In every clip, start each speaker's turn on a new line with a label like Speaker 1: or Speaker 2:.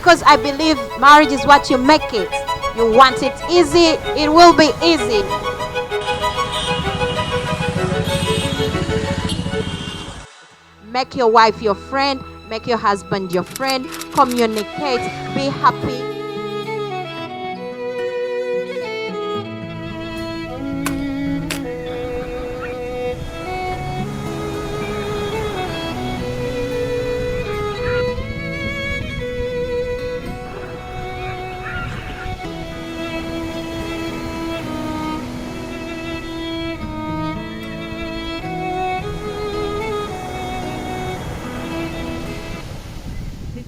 Speaker 1: because I believe marriage is what you make it. You want it easy, it will be easy. Make your wife your friend, make your husband your friend, communicate, be happy.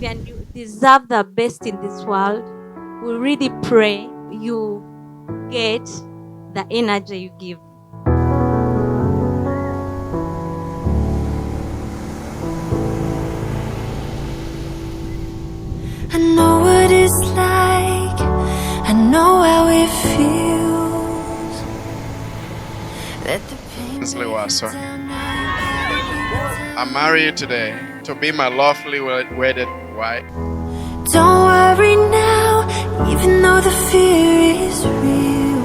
Speaker 1: And you deserve the best in this world. We really pray you get the energy you give.
Speaker 2: I know what it's like, I know how it feels. That the pain
Speaker 3: I marry you today to be my lawfully wedded wife.
Speaker 2: Don't worry now, even though the fear is real.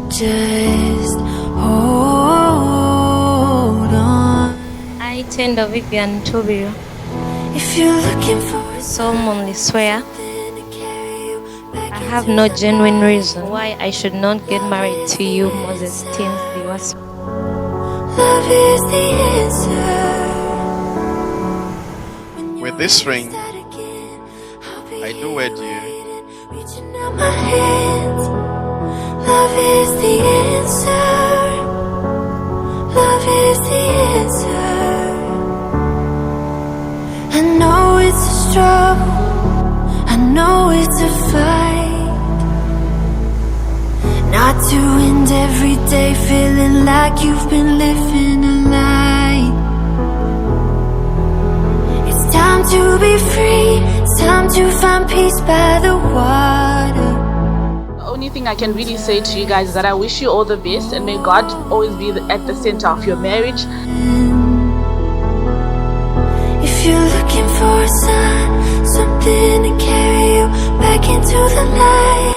Speaker 2: Just hold on.
Speaker 4: I tender Vivian Tobio.
Speaker 2: If you're looking for
Speaker 4: someone, swear I have no genuine reason why I should not get married to you, Moses Tinsley.
Speaker 2: love is the answer.
Speaker 3: With this ring, I do wed you.
Speaker 2: Reaching out my hands. Love is the answer. Love is the answer. I know it's a struggle. I know it's a fight. Not to end every day feeling like you've been living a lie. It's time to be free. It's time to find peace by the water.
Speaker 5: The only thing I can really say to you guys is that I wish you all the best, and may God always be at the center of your marriage.
Speaker 2: If you're looking for a sign, something to carry you back into the light.